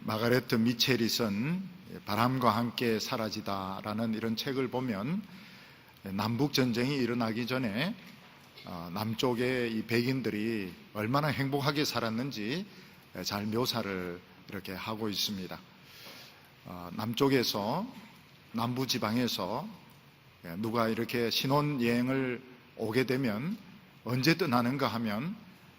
마가레트 미첼이 쓴 바람과 함께 사라지다라는 이런 책을 보면 남북전쟁이 일어나기 전에 남쪽의 이 백인들이 얼마나 행복하게 살았는지 잘 묘사를 이렇게 하고 있습니다. 남쪽에서, 남부지방에서 누가 이렇게 신혼여행을 오게 되면 언제 떠나는가 하면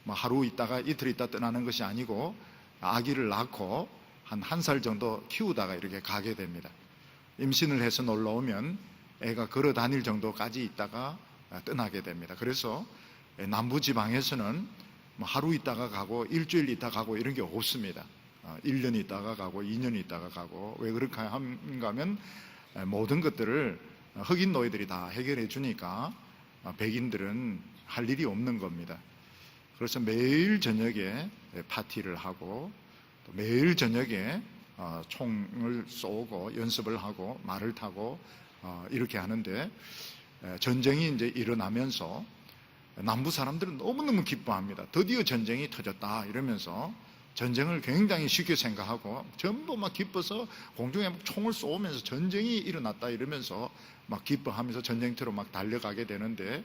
하루 있다가 이틀 있다 떠나는 것이 아니고 아기를 낳고 한 살 정도 키우다가 이렇게 가게 됩니다. 임신을 해서 놀러 오면 애가 걸어 다닐 정도까지 있다가 떠나게 됩니다. 그래서 남부지방에서는 하루 있다가 가고 일주일 있다가 가고 이런 게 없습니다. 1년 있다가 가고 2년 있다가 가고. 왜 그렇게 한가 하면 모든 것들을 흑인 노예들이 다 해결해 주니까 백인들은 할 일이 없는 겁니다. 그래서 매일 저녁에 파티를 하고 또 매일 저녁에 총을 쏘고 연습을 하고 말을 타고 이렇게 하는데, 전쟁이 이제 일어나면서 남부 사람들은 너무너무 기뻐합니다. 드디어 전쟁이 터졌다 이러면서 전쟁을 굉장히 쉽게 생각하고 전부 막 기뻐서 공중에 막 총을 쏘면서 전쟁이 일어났다 이러면서 막 기뻐하면서 전쟁터로 막 달려가게 되는데,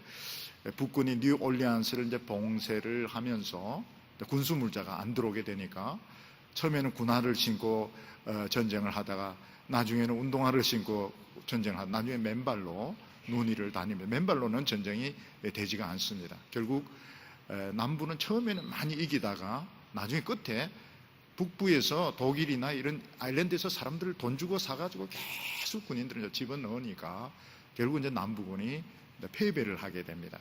북군이 뉴올리안스를 이제 봉쇄를 하면서 군수물자가 안 들어오게 되니까 처음에는 군화를 신고 전쟁을 하다가 나중에는 운동화를 신고 전쟁을 하다가 나중에 맨발로 눈이를 다니며, 맨발로는 전쟁이 되지가 않습니다. 결국 남부는 처음에는 많이 이기다가 나중에 끝에 북부에서 독일이나 이런 아일랜드에서 사람들을 돈 주고 사가지고 계속 군인들을 집어넣으니까 결국 이제 남부군이 패배를 하게 됩니다.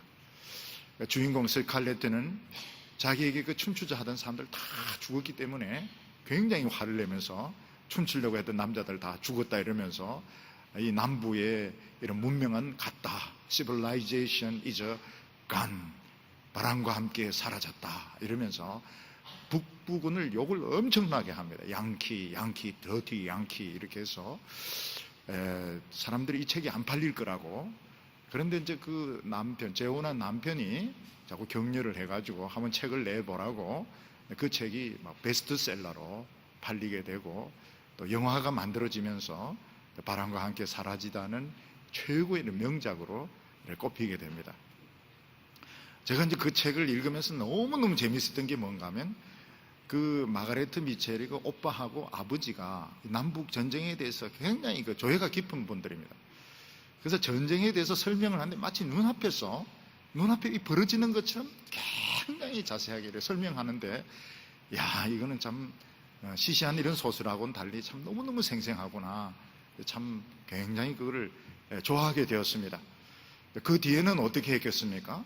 주인공 스칼레트는 자기에게 그 춤추자 하던 사람들 다 죽었기 때문에 굉장히 화를 내면서 춤추려고 했던 남자들 다 죽었다 이러면서 이 남부의 이런 문명은 갔다, civilization is gone, 바람과 함께 사라졌다 이러면서 북부군을 욕을 엄청나게 합니다. 양키, 더티 양키 이렇게 해서 사람들이 이 책이 안 팔릴 거라고. 그런데 이제 그 남편, 재혼한 남편이 자꾸 격려를 해가지고 한번 책을 내보라고 그 책이 막 베스트셀러로 팔리게 되고 또 영화가 만들어지면서 바람과 함께 사라지다는 최고의 명작으로 꼽히게 됩니다. 제가 이제 그 책을 읽으면서 너무너무 재밌었던 게 뭔가 하면 그 마가레트 미첼이 그 오빠하고 아버지가 남북 전쟁에 대해서 굉장히 그 조예가 깊은 분들입니다. 그래서 전쟁에 대해서 설명을 하는데 마치 눈앞에 벌어지는 것처럼 굉장히 자세하게 설명하는데, 야, 이거는 참 시시한 이런 소설하고는 달리 참 너무너무 생생하구나. 참 굉장히 그거를 좋아하게 되었습니다. 그 뒤에는 어떻게 했겠습니까?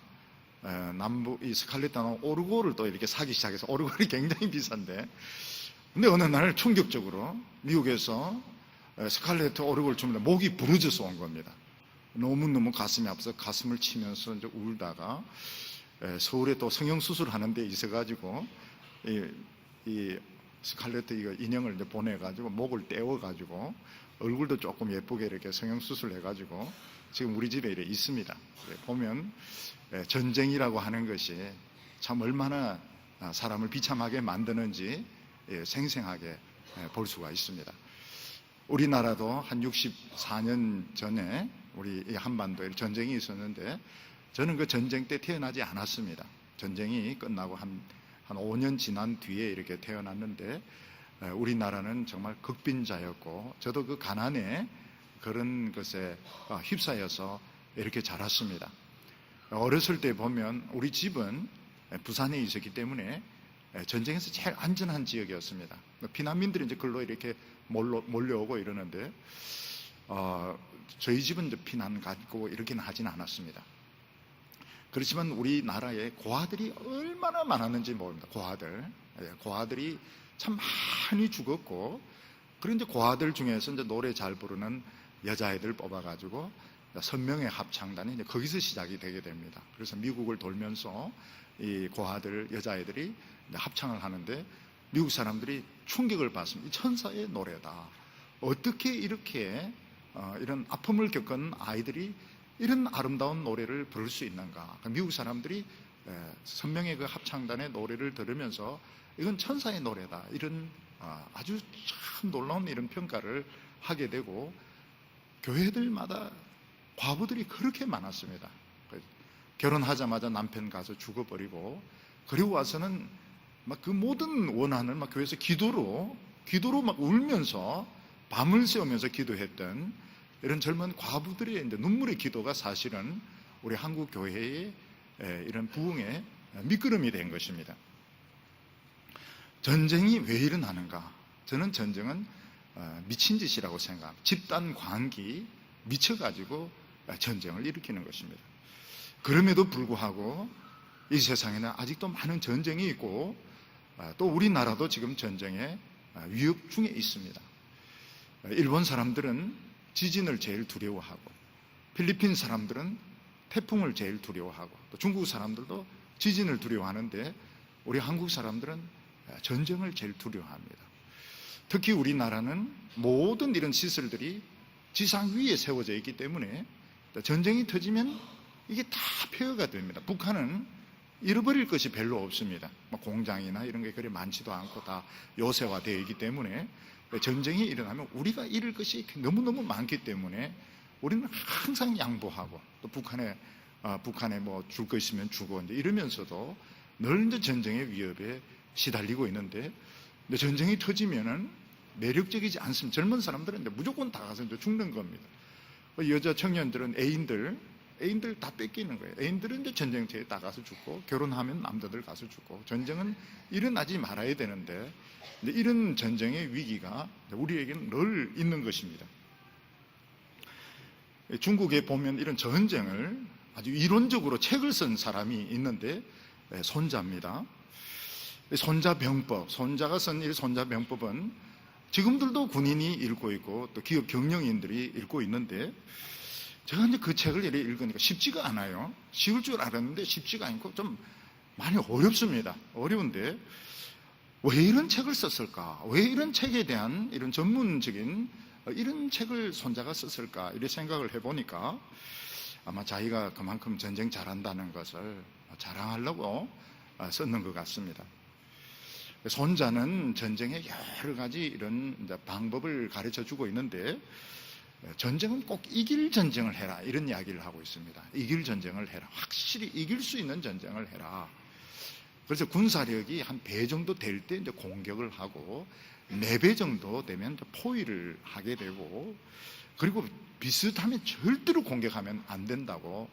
남부 이 스칼렛하고 오르골을 또 이렇게 사기 시작해서, 오르골이 굉장히 비싼데, 근데 어느 날 충격적으로 미국에서 스칼렛 오르골 춤을 목이 부러져서 온 겁니다. 너무너무 가슴이 아파서 가슴을 치면서 이제 울다가 서울에 또 성형수술 하는 데 있어가지고 이 스칼렛 이거 인형을 이제 보내가지고 목을 떼어가지고 얼굴도 조금 예쁘게 이렇게 성형수술 해가지고 지금 우리 집에 이렇게 있습니다. 보면 전쟁이라고 하는 것이 참 얼마나 사람을 비참하게 만드는지 생생하게 볼 수가 있습니다. 우리나라도 한 64년 전에 우리 한반도에 전쟁이 있었는데, 저는 그 전쟁 때 태어나지 않았습니다. 전쟁이 끝나고 한 5년 지난 뒤에 이렇게 태어났는데, 우리나라는 정말 극빈자였고 저도 그 가난에 그런 것에 휩싸여서 이렇게 자랐습니다. 어렸을 때 보면 우리 집은 부산에 있었기 때문에 전쟁에서 제일 안전한 지역이었습니다. 피난민들이 이제 글로 이렇게 몰려오고 이러는데, 저희 집은 이제 피난 가고 이렇게는 하지는 않았습니다. 그렇지만 우리나라에 고아들이 얼마나 많았는지 모릅니다. 고아들이 참 많이 죽었고, 그런데 고아들 중에서 이제 노래 잘 부르는 여자애들 뽑아가지고 선명의 합창단이 이제 거기서 시작이 되게 됩니다. 그래서 미국을 돌면서 이 고아들, 여자애들이 합창을 하는데 미국 사람들이 충격을 받습니다. 이 천사의 노래다. 어떻게 이렇게 이런 아픔을 겪은 아이들이 이런 아름다운 노래를 부를 수 있는가? 미국 사람들이 선명의 그 합창단의 노래를 들으면서 이건 천사의 노래다, 이런 아주 참 놀라운 이런 평가를 하게 되고, 교회들마다 과부들이 그렇게 많았습니다. 결혼하자마자 남편 가서 죽어버리고, 그리고 와서는 막 그 모든 원한을 막 교회에서 기도로 막 울면서 밤을 새우면서 기도했던 이런 젊은 과부들의 이제 눈물의 기도가 사실은 우리 한국 교회의 이런 부흥의 미끄럼이 된 것입니다. 전쟁이 왜 일어나는가? 저는 전쟁은 미친 짓이라고 생각합니다. 집단 광기 미쳐가지고 전쟁을 일으키는 것입니다. 그럼에도 불구하고 이 세상에는 아직도 많은 전쟁이 있고, 또 우리나라도 지금 전쟁의 위협 중에 있습니다. 일본 사람들은 지진을 제일 두려워하고, 필리핀 사람들은 태풍을 제일 두려워하고, 또 중국 사람들도 지진을 두려워하는데, 우리 한국 사람들은 전쟁을 제일 두려워합니다. 특히 우리나라는 모든 이런 시설들이 지상 위에 세워져 있기 때문에 전쟁이 터지면 이게 다 폐허가 됩니다. 북한은 잃어버릴 것이 별로 없습니다. 공장이나 이런 게 그리 많지도 않고 다 요새화되어 있기 때문에 전쟁이 일어나면 우리가 잃을 것이 너무너무 많기 때문에 우리는 항상 양보하고, 또 북한에 뭐 줄 거 있으면 주고 이제 이러면서도 늘 이제 전쟁의 위협에 시달리고 있는데, 근데 전쟁이 터지면은 매력적이지 않습니다. 젊은 사람들은 이제 무조건 다 가서 이제 죽는 겁니다. 여자 청년들은 애인들 다 뺏기는 거예요. 애인들은 이제 전쟁터에 다 가서 죽고, 결혼하면 남자들 가서 죽고, 전쟁은 일어나지 말아야 되는데, 이런 전쟁의 위기가 우리에게는 늘 있는 것입니다. 중국에 보면 이런 전쟁을 아주 이론적으로 책을 쓴 사람이 있는데, 손자입니다. 손자병법, 손자가 쓴 이 손자병법은 지금들도 군인이 읽고 있고, 또 기업 경영인들이 읽고 있는데, 제가 이제 그 책을 이렇게 읽으니까 쉽지가 않아요. 쉬울 줄 알았는데 쉽지가 않고 좀 많이 어렵습니다. 어려운데, 왜 이런 책을 썼을까? 왜 이런 책에 대한 이런 전문적인 이런 책을 손자가 썼을까? 이렇게 생각을 해보니까 아마 자기가 그만큼 전쟁 잘한다는 것을 자랑하려고 썼는 것 같습니다. 손자는 전쟁의 여러 가지 이런 방법을 가르쳐 주고 있는데, 전쟁은 꼭 이길 전쟁을 해라, 이런 이야기를 하고 있습니다. 이길 전쟁을 해라. 확실히 이길 수 있는 전쟁을 해라. 그래서 군사력이 한 배 정도 될 때 이제 공격을 하고, 4배 정도 되면 포위를 하게 되고, 그리고 비슷하면 절대로 공격하면 안 된다고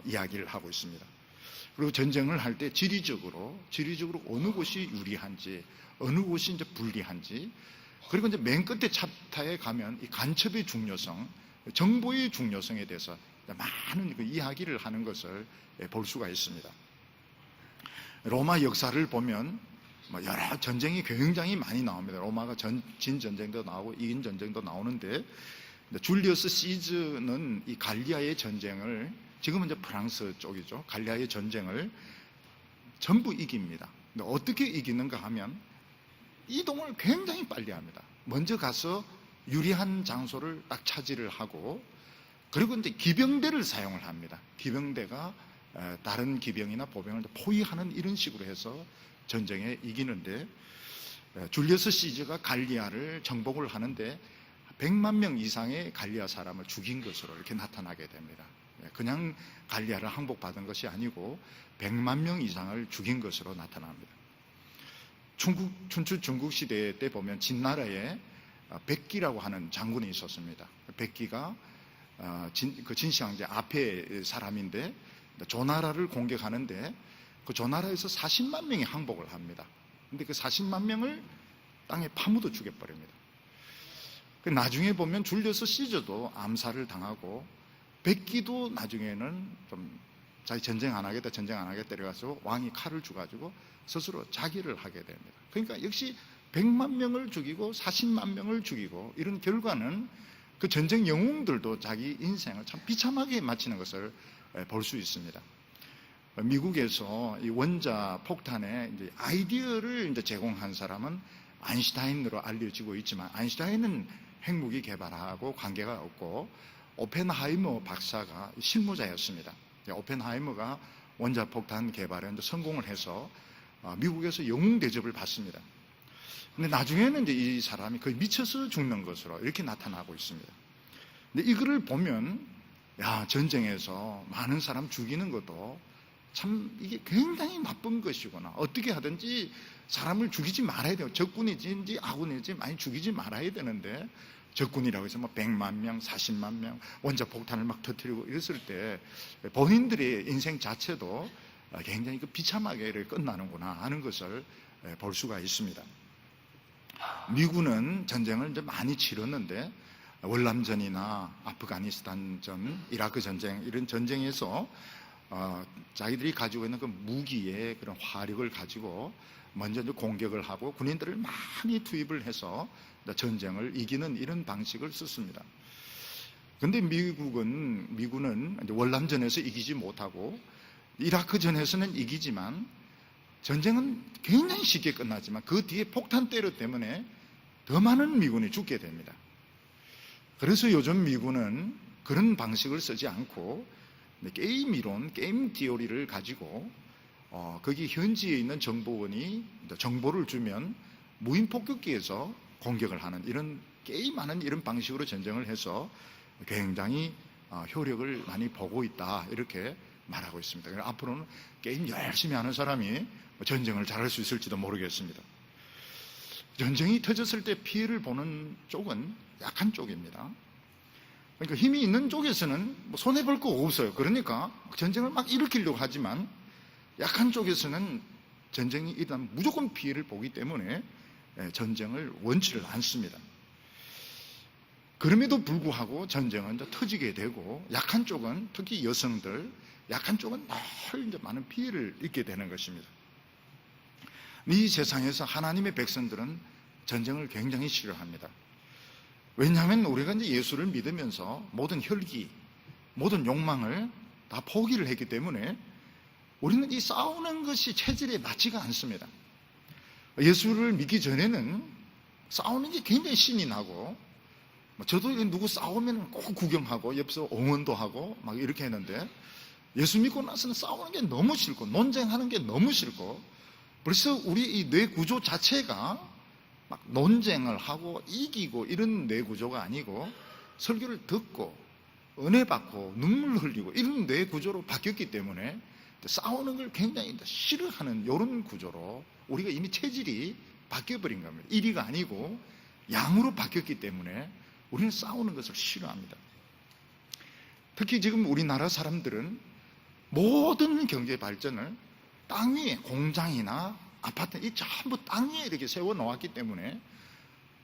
이야기를 하고 있습니다. 그리고 전쟁을 할 때 지리적으로 어느 곳이 유리한지, 어느 곳이 이제 불리한지, 그리고 이제 맨 끝에 챕터에 가면 이 간첩의 중요성, 정보의 중요성에 대해서 많은 그 이야기를 하는 것을 볼 수가 있습니다. 로마 역사를 보면 여러 전쟁이 굉장히 많이 나옵니다. 로마가 진 전쟁도 나오고 이긴 전쟁도 나오는데, 줄리어스 시즈는 이 갈리아의 전쟁을, 지금은 이제 프랑스 쪽이죠, 갈리아의 전쟁을 전부 이깁니다. 근데 어떻게 이기는가 하면 이동을 굉장히 빨리 합니다. 먼저 가서 유리한 장소를 딱 차지를 하고, 그리고 이제 기병대를 사용을 합니다. 기병대가 다른 기병이나 보병을 포위하는 이런 식으로 해서 전쟁에 이기는데, 줄리어스 시저가 갈리아를 정복을 하는데 100만 명 이상의 갈리아 사람을 죽인 것으로 이렇게 나타나게 됩니다. 그냥 갈리아를 항복받은 것이 아니고 100만 명 이상을 죽인 것으로 나타납니다. 춘추 중국 시대 때 보면 진나라에 백기라고 하는 장군이 있었습니다. 백기가 그 진시황제 앞에 사람인데, 조나라를 공격하는데 그 조나라에서 40만 명이 항복을 합니다. 근데 그 40만 명을 땅에 파묻어 죽여버립니다. 나중에 보면 줄리어스 시저도 암살을 당하고, 백기도 나중에는 좀 자기 전쟁 안 하겠다 이래가지고 왕이 칼을 주가지고 스스로 자기를 하게 됩니다. 그러니까 역시 100만 명을 죽이고 40만 명을 죽이고, 이런 결과는 그 전쟁 영웅들도 자기 인생을 참 비참하게 마치는 것을 볼 수 있습니다. 미국에서 이 원자 폭탄의 이제 아이디어를 이제 제공한 사람은 아인슈타인으로 알려지고 있지만, 아인슈타인은 핵무기 개발하고 관계가 없고, 오펜하이머 박사가 실무자였습니다. 오펜하이머가 원자폭탄 개발에 성공을 해서 미국에서 영웅 대접을 받습니다. 근데 나중에는 이제 이 사람이 거의 미쳐서 죽는 것으로 이렇게 나타나고 있습니다. 근데 이거를 보면, 야, 전쟁에서 많은 사람 죽이는 것도 참 이게 굉장히 나쁜 것이구나. 어떻게 하든지 사람을 죽이지 말아야 돼요. 적군이든지 아군이든지 많이 죽이지 말아야 되는데, 적군이라고 해서 뭐 100만 명, 40만 명, 원자 폭탄을 막 터뜨리고 이랬을 때 본인들의 인생 자체도 굉장히 비참하게 이렇게 끝나는구나 하는 것을 볼 수가 있습니다. 미군은 전쟁을 이제 많이 치렀는데, 월남전이나 아프가니스탄전, 이라크 전쟁, 이런 전쟁에서 자기들이 가지고 있는 그 무기의 그런 화력을 가지고 먼저 이제 공격을 하고 군인들을 많이 투입을 해서 전쟁을 이기는 이런 방식을 썼습니다. 그런데 미군은 이제 월남전에서 이기지 못하고 이라크전에서는 이기지만 전쟁은 굉장히 쉽게 끝나지만 그 뒤에 폭탄 테러 때문에 더 많은 미군이 죽게 됩니다. 그래서 요즘 미군은 그런 방식을 쓰지 않고 게임 이론, 게임 티오리를 가지고 거기 현지에 있는 정보원이 정보를 주면 무인 폭격기에서 공격을 하는 이런 게임하는 이런 방식으로 전쟁을 해서 굉장히 효력을 많이 보고 있다, 이렇게 말하고 있습니다. 그래서 앞으로는 게임 열심히 하는 사람이 전쟁을 잘할 수 있을지도 모르겠습니다. 전쟁이 터졌을 때 피해를 보는 쪽은 약한 쪽입니다. 그러니까 힘이 있는 쪽에서는 뭐 손해볼 거 없어요. 그러니까 전쟁을 막 일으키려고 하지만 약한 쪽에서는 전쟁이 일단 무조건 피해를 보기 때문에 전쟁을 원치를 않습니다. 그럼에도 불구하고 전쟁은 이제 터지게 되고, 약한 쪽은, 특히 여성들, 약한 쪽은 늘 이제 많은 피해를 입게 되는 것입니다. 이 세상에서 하나님의 백성들은 전쟁을 굉장히 싫어합니다. 왜냐하면 우리가 이제 예수를 믿으면서 모든 혈기, 모든 욕망을 다 포기를 했기 때문에 우리는 이 싸우는 것이 체질에 맞지가 않습니다. 예수를 믿기 전에는 싸우는 게 굉장히 신이 나고, 저도 누구 싸우면 꼭 구경하고 옆에서 응원도 하고 막 이렇게 했는데, 예수 믿고 나서는 싸우는 게 너무 싫고 논쟁하는 게 너무 싫고, 그래서 우리 이 뇌 구조 자체가 막 논쟁을 하고 이기고 이런 뇌 구조가 아니고, 설교를 듣고 은혜 받고 눈물 흘리고 이런 뇌 구조로 바뀌었기 때문에 싸우는 걸 굉장히 싫어하는 이런 구조로 우리가 이미 체질이 바뀌어버린 겁니다. 1위가 아니고 양으로 바뀌었기 때문에 우리는 싸우는 것을 싫어합니다. 특히 지금 우리나라 사람들은 모든 경제 발전을 땅 위에, 공장이나 아파트, 이 전부 땅 위에 이렇게 세워 놓았기 때문에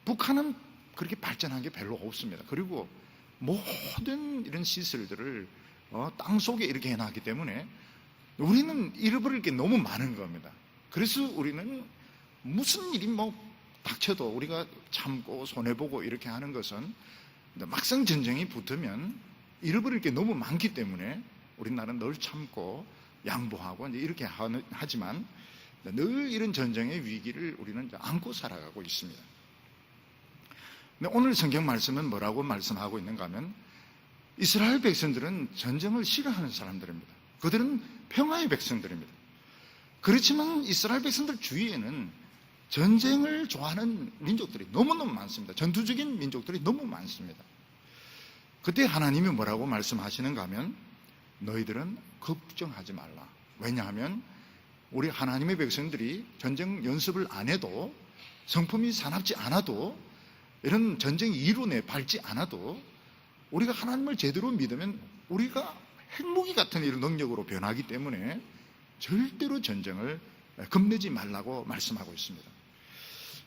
북한은 그렇게 발전한 게 별로 없습니다. 그리고 모든 이런 시설들을 땅 속에 이렇게 해놨기 때문에 우리는 잃어버릴 게 너무 많은 겁니다. 그래서 우리는 무슨 일이 닥쳐도 우리가 참고 손해보고 이렇게 하는 것은, 막상 전쟁이 붙으면 잃어버릴 게 너무 많기 때문에 우리나라는 늘 참고 양보하고 이렇게 하지만 늘 이런 전쟁의 위기를 우리는 안고 살아가고 있습니다. 근데 오늘 성경 말씀은 뭐라고 말씀하고 있는가 하면, 이스라엘 백성들은 전쟁을 싫어하는 사람들입니다. 그들은 평화의 백성들입니다. 그렇지만 이스라엘 백성들 주위에는 전쟁을 좋아하는 민족들이 너무너무 많습니다. 전투적인 민족들이 너무 많습니다. 그때 하나님이 뭐라고 말씀하시는가 하면, 너희들은 걱정하지 말라. 왜냐하면 우리 하나님의 백성들이 전쟁 연습을 안 해도, 성품이 사납지 않아도, 이런 전쟁 이론에 밟지 않아도 우리가 하나님을 제대로 믿으면 우리가 핵무기 같은 이런 능력으로 변하기 때문에 절대로 전쟁을 겁내지 말라고 말씀하고 있습니다.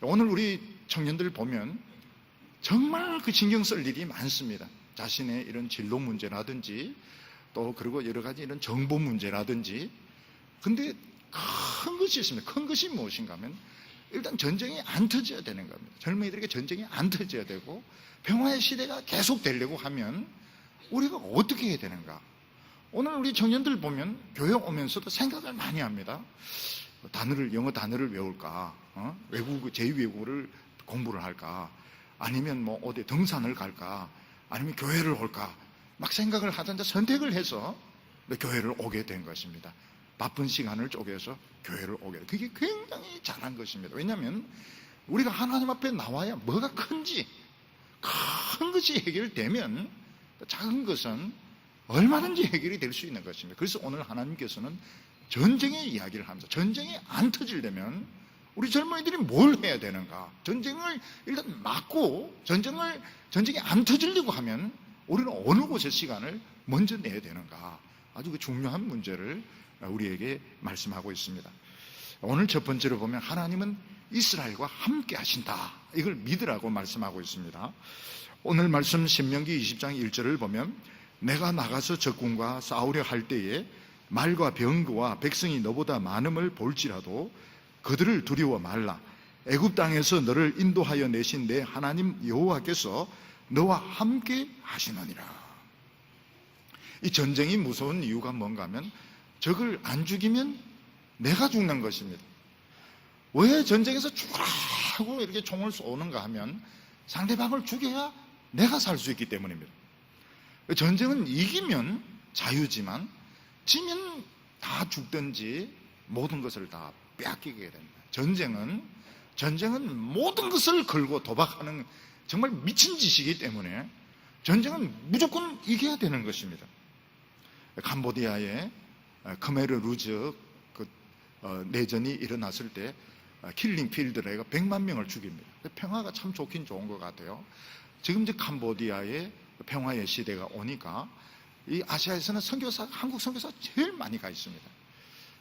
오늘 우리 청년들 보면 정말 그 신경 쓸 일이 많습니다. 자신의 이런 진로 문제라든지, 또 그리고 여러 가지 이런 정보 문제라든지. 근데 큰 것이 있습니다. 큰 것이 무엇인가 하면, 일단 전쟁이 안 터져야 되는 겁니다. 젊은이들에게 전쟁이 안 터져야 되고, 평화의 시대가 계속 되려고 하면 우리가 어떻게 해야 되는가. 오늘 우리 청년들 보면 교회 오면서도 생각을 많이 합니다. 영어 단어를 외울까, 외국 제2외국어를 공부를 할까, 아니면 어디 등산을 갈까, 아니면 교회를 올까, 막 생각을 하던데 선택을 해서 교회를 오게 된 것입니다. 바쁜 시간을 쪼개서 교회를 오게 된, 그게 굉장히 잘한 것입니다. 왜냐하면 우리가 하나님 앞에 나와야 뭐가 큰지, 큰 것이 해결되면 작은 것은 얼마든지 해결이 될 수 있는 것입니다. 그래서 오늘 하나님께서는 전쟁의 이야기를 하면서, 전쟁이 안 터지려면 우리 젊은이들이 뭘 해야 되는가? 전쟁을 일단 막고 전쟁이 안 터지려고 하면 우리는 어느 곳에 시간을 먼저 내야 되는가? 아주 그 중요한 문제를 우리에게 말씀하고 있습니다. 오늘 첫 번째로 보면 하나님은 이스라엘과 함께 하신다, 이걸 믿으라고 말씀하고 있습니다. 오늘 말씀 신명기 20장 1절을 보면 내가 나가서 적군과 싸우려 할 때에 말과 병거와 백성이 너보다 많음을 볼지라도 그들을 두려워 말라. 애굽 땅에서 너를 인도하여 내신 내 하나님 여호와께서 너와 함께 하시느니라. 이 전쟁이 무서운 이유가 뭔가 하면 적을 안 죽이면 내가 죽는 것입니다. 왜 전쟁에서 죽어라 하고 이렇게 총을 쏘는가 하면 상대방을 죽여야 내가 살 수 있기 때문입니다. 전쟁은 이기면 자유지만 지면 다 죽든지 모든 것을 다 빼앗기게 됩니다. 전쟁은 모든 것을 걸고 도박하는 정말 미친 짓이기 때문에 전쟁은 무조건 이겨야 되는 것입니다. 캄보디아의 khmer rouge 내전이 일어났을 때 킬링 필드가 100만 명을 죽입니다. 평화가 참 좋긴 좋은 것 같아요. 지금 이제 캄보디아의 평화의 시대가 오니까 이 아시아에서는 한국 선교사 제일 많이 가 있습니다.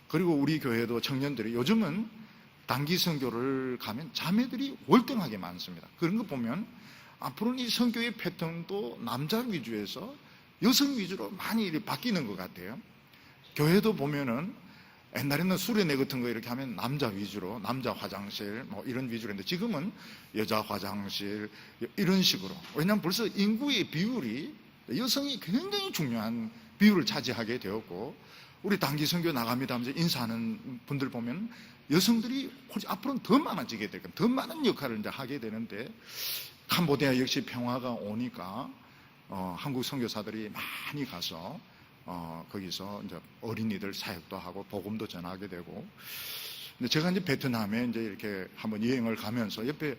그리고 우리 교회도 청년들이 요즘은 단기 선교를 가면 자매들이 월등하게 많습니다. 그런 거 보면 앞으로는 이 선교의 패턴도 남자 위주에서 여성 위주로 많이 바뀌는 것 같아요. 교회도 보면은 옛날에는 수련회 같은 거 이렇게 하면 남자 위주로, 남자 화장실 뭐 이런 위주로 했는데 지금은 여자 화장실 이런 식으로. 왜냐하면 벌써 인구의 비율이 여성이 굉장히 중요한 비율을 차지하게 되었고, 우리 단기 선교 나갑니다 하면서 인사하는 분들 보면 여성들이 앞으로는 더 많아지게 될 겁니다. 더 많은 역할을 이제 하게 되는데, 캄보디아 역시 평화가 오니까 한국 선교사들이 많이 가서 거기서 이제 어린이들 사역도 하고 복음도 전하게 되고. 근데 제가 이제 베트남에 이제 이렇게 한번 여행을 가면서 옆에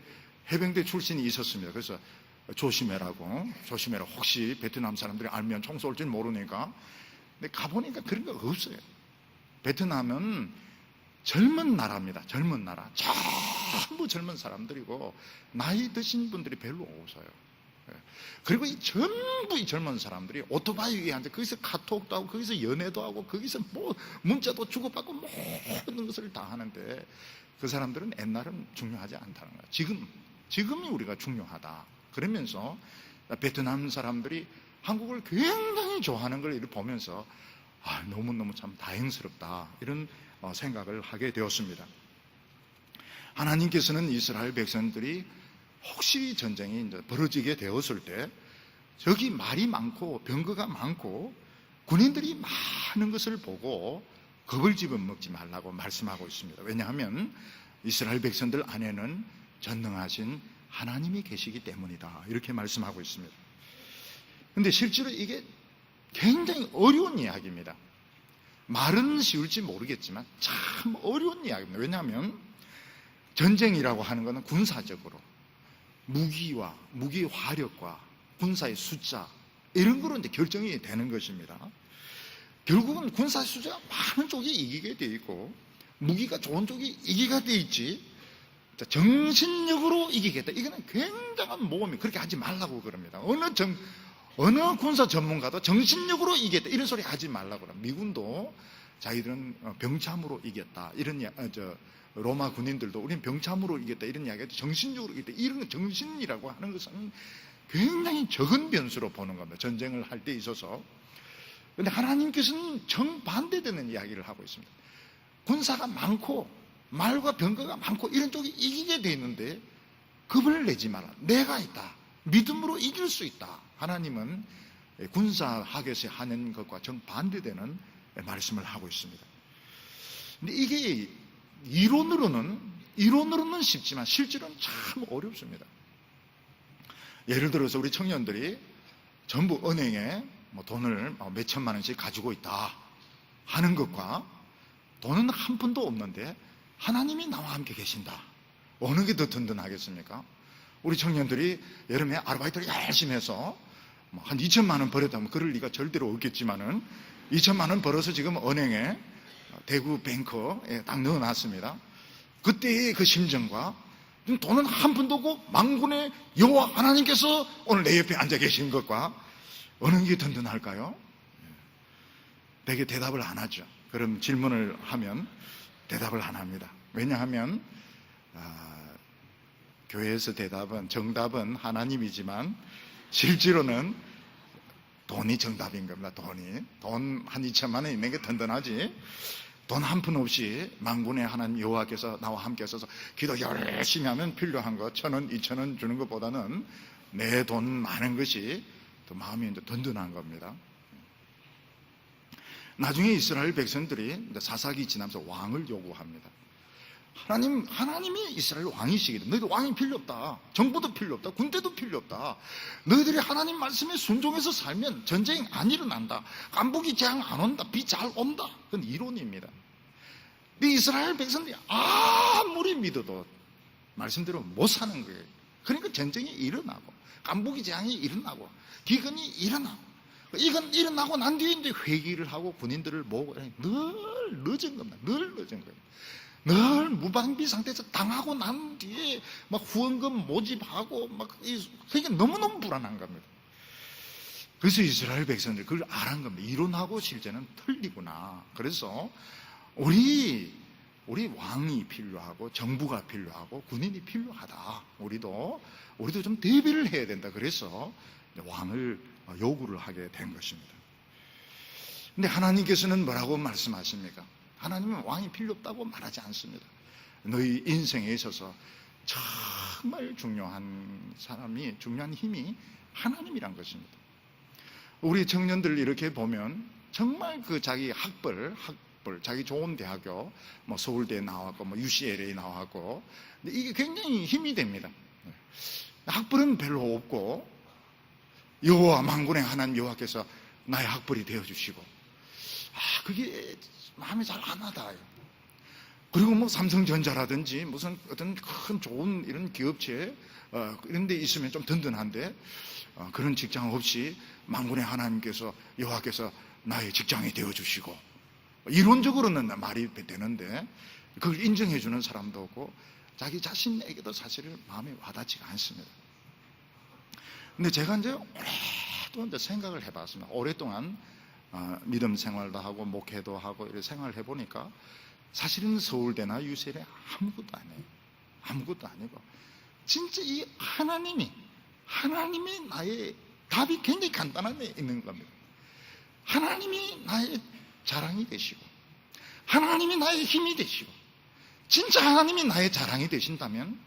해병대 출신이 있었습니다. 그래서 조심해라. 혹시 베트남 사람들이 알면 총 쏠지 모르니까. 근데 가보니까 그런 거 없어요. 베트남은 젊은 나라입니다. 젊은 나라. 전부 젊은 사람들이고 나이 드신 분들이 별로 없어요. 그리고 전부 이 젊은 사람들이 오토바이 위에 앉아 거기서 카톡도 하고 거기서 연애도 하고 거기서 뭐 문자도 주고받고 모든 것을 다 하는데, 그 사람들은 옛날은 중요하지 않다는 거예요. 지금이 우리가 중요하다. 그러면서 베트남 사람들이 한국을 굉장히 좋아하는 걸 보면서 너무너무 참 다행스럽다, 이런 생각을 하게 되었습니다. 하나님께서는 이스라엘 백성들이 혹시 전쟁이 이제 벌어지게 되었을 때 적이 말이 많고 병거가 많고 군인들이 많은 것을 보고 겁을 집어먹지 말라고 말씀하고 있습니다. 왜냐하면 이스라엘 백성들 안에는 전능하신 하나님이 계시기 때문이다, 이렇게 말씀하고 있습니다. 그런데 실제로 이게 굉장히 어려운 이야기입니다. 말은 쉬울지 모르겠지만 참 어려운 이야기입니다. 왜냐하면 전쟁이라고 하는 것은 군사적으로 무기와 무기 화력과 군사의 숫자 이런 거로 이제 결정이 되는 것입니다. 결국은 군사 숫자가 많은 쪽이 이기게 돼 있고 무기가 좋은 쪽이 이기게 돼 있지, 정신력으로 이기겠다, 이거는 굉장한 모험이. 그렇게 하지 말라고 그럽니다. 어느 군사 전문가도 정신력으로 이기겠다 이런 소리 하지 말라고 그럽니다. 미군도 자기들은 병참으로 이겼다, 이런 로마 군인들도 우리는 병참으로 이겼다 이런 이야기도 정신적으로 이겼다, 이런 정신이라고 하는 것은 굉장히 적은 변수로 보는 겁니다. 전쟁을 할 때 있어서. 그런데 하나님께서는 정반대되는 이야기를 하고 있습니다. 군사가 많고 말과 병거가 많고 이런 쪽이 이기게 돼 있는데 겁을 내지 마라. 내가 있다. 믿음으로 이길 수 있다. 하나님은 군사학에서 하는 것과 정반대되는 말씀을 하고 있습니다. 근데 이게 이론으로는 쉽지만 실제로는 참 어렵습니다. 예를 들어서 우리 청년들이 전부 은행에 돈을 몇 천만 원씩 가지고 있다 하는 것과 돈은 한 푼도 없는데 하나님이 나와 함께 계신다, 어느 게 더 든든하겠습니까? 우리 청년들이 여름에 아르바이트를 열심히 해서 한 2천만 원 벌었다면 그럴 리가 절대로 없겠지만은 2천만 원 벌어서 지금 은행에 대구 뱅커에 딱 넣어놨습니다. 그때의 그 심정과 돈은 한 푼도 없고 만군의 여호와 하나님께서 오늘 내 옆에 앉아 계신 것과 어느 게 든든할까요? 되게 대답을 안 하죠. 그런 질문을 하면 대답을 안 합니다. 왜냐하면 교회에서 정답은 하나님이지만 실제로는 돈이 정답인 겁니다. 돈 한 2천만 원 있는 게 든든하지, 돈 한 푼 없이 만군의 하나님 여호와께서 나와 함께 있어서 기도 열심히 하면 필요한 거 1,000원, 2,000원 주는 것보다는 내 돈 많은 것이 더 마음이 이제 든든한 겁니다. 나중에 이스라엘 백성들이 사사기 지나면서 왕을 요구합니다. 하나님이 이스라엘 왕이시거든. 너희들 왕이 필요 없다. 정부도 필요 없다. 군대도 필요 없다. 너희들이 하나님 말씀에 순종해서 살면 전쟁 안 일어난다. 깐부기 재앙 안 온다. 비 잘 온다. 그건 이론입니다. 근데 이스라엘 백성들이 아무리 믿어도 말씀대로 못 사는 거예요. 그러니까 전쟁이 일어나고 깐부기 재앙이 일어나고 기근이 일어나고, 이건 일어나고 난 뒤에 이제 회기를 하고 군인들을 모으고 늘 늦은 겁니다. 늘 늦은 거예요. 늘 무방비 상태에서 당하고 난 뒤에 막 후원금 모집하고 그게 너무너무 불안한 겁니다. 그래서 이스라엘 백성들이 그걸 알은 겁니다. 이론하고 실제는 틀리구나. 그래서 우리 왕이 필요하고 정부가 필요하고 군인이 필요하다. 우리도 좀 대비를 해야 된다. 그래서 왕을 요구를 하게 된 것입니다. 근데 하나님께서는 뭐라고 말씀하십니까? 하나님은 왕이 필요 없다고 말하지 않습니다. 너희 인생에 있어서 정말 중요한 힘이 하나님이란 것입니다. 우리 청년들 이렇게 보면 정말 자기 학벌, 자기 좋은 대학교, 서울대에 나왔고, UCLA에 나왔고, 근데 이게 굉장히 힘이 됩니다. 학벌은 별로 없고, 여호와 만군의 하나님 여호와께서 나의 학벌이 되어주시고, 그게 마음에 잘 안 와닿아요. 그리고 삼성전자라든지 무슨 어떤 큰 좋은 이런 기업체 이런 데 있으면 좀 든든한데 그런 직장 없이 만군의 하나님께서 여호와께서 나의 직장이 되어주시고, 이론적으로는 말이 되는데 그걸 인정해 주는 사람도 없고 자기 자신에게도 사실은 마음에 와닿지가 않습니다. 근데 제가 이제 오랫동안 생각을 해봤습니다. 오랫동안 믿음 생활도 하고 목회도 하고 이렇게 생활을 해보니까 사실은 서울대나 UCLA 아무것도 아니에요. 아무것도 아니고 진짜 이 하나님이 나의 답이 굉장히 간단한 데 있는 겁니다. 하나님이 나의 자랑이 되시고 하나님이 나의 힘이 되시고 진짜 하나님이 나의 자랑이 되신다면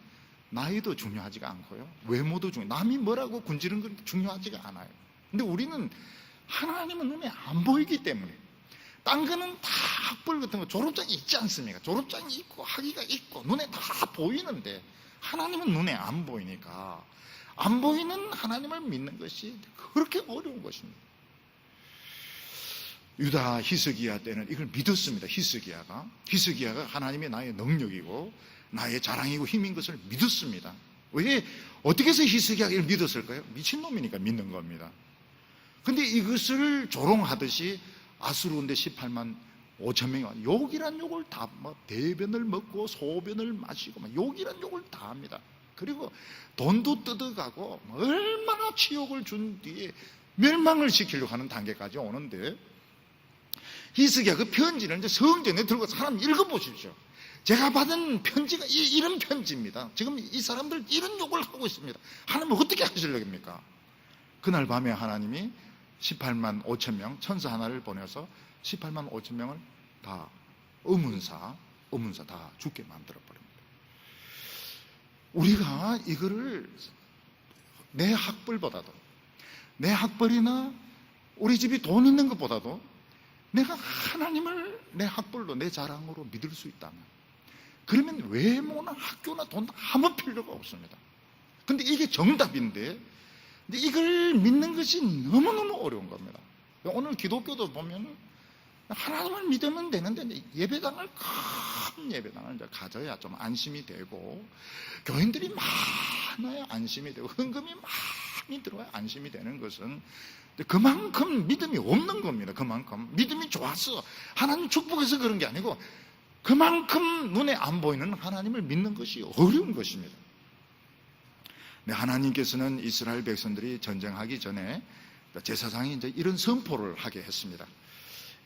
나이도 중요하지가 않고요, 외모도 남이 뭐라고 군지는 건 중요하지가 않아요. 근데 우리는 하나님은 눈에 안 보이기 때문에 딴 거는 다 학벌 같은 거 졸업장이 있지 않습니까? 졸업장이 있고 학위가 있고 눈에 다 보이는데 하나님은 눈에 안 보이니까 안 보이는 하나님을 믿는 것이 그렇게 어려운 것입니다. 유다 히스기야 때는 이걸 믿었습니다. 히스기야가 하나님이 나의 능력이고 나의 자랑이고 힘인 것을 믿었습니다. 왜? 어떻게 해서 히스기야가 이걸 믿었을까요? 미친놈이니까 믿는 겁니다. 근데 이것을 조롱하듯이 아수르인데 18만 5천 명이 와 욕이란 욕을 다 대변을 먹고 소변을 마시고 욕이란 욕을 다 합니다. 그리고 돈도 뜯어가고 얼마나 치욕을 준 뒤에 멸망을 시키려고 하는 단계까지 오는데, 히스기야 그 편지를 이제 성전에 들고 사람 읽어보십시오. 제가 받은 편지가 이런 편지입니다. 지금 이 사람들 이런 욕을 하고 있습니다. 하나님은 어떻게 하시려고합니까? 그날 밤에 하나님이 18만 5천 명 천사 하나를 보내서 18만 5천 명을 다 의문사 다 죽게 만들어 버립니다. 우리가 이거를 내 학벌이나 우리 집이 돈 있는 것보다도 내가 하나님을 내 학벌로 내 자랑으로 믿을 수 있다면, 그러면 외모나 학교나 돈 아무 필요가 없습니다. 근데 이게 정답인데 이걸 믿는 것이 너무너무 어려운 겁니다. 오늘 기독교도 보면 하나님을 믿으면 되는데 이제 예배당을 큰 예배당을 이제 가져야 좀 안심이 되고 교인들이 많아야 안심이 되고 헌금이 많이 들어야 안심이 되는 것은 그만큼 믿음이 없는 겁니다. 그만큼 믿음이 좋아서 하나님 축복해서 그런 게 아니고 그만큼 눈에 안 보이는 하나님을 믿는 것이 어려운 것입니다. 네, 하나님께서는 이스라엘 백성들이 전쟁하기 전에 제사장이 이제 이런 선포를 하게 했습니다.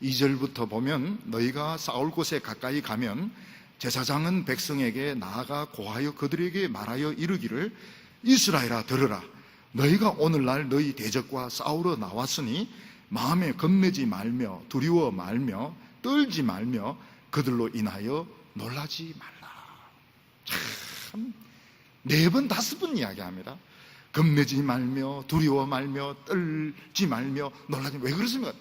2절부터 보면 너희가 싸울 곳에 가까이 가면 제사장은 백성에게 나아가 고하여 그들에게 말하여 이르기를 이스라엘아 들으라. 너희가 오늘날 너희 대적과 싸우러 나왔으니 마음에 겁내지 말며 두려워 말며 떨지 말며 그들로 인하여 놀라지 말라. 참 4번 5번 이야기합니다. 겁내지 말며 두려워 말며 떨지 말며 놀라지 말며. 왜 그렇습니까?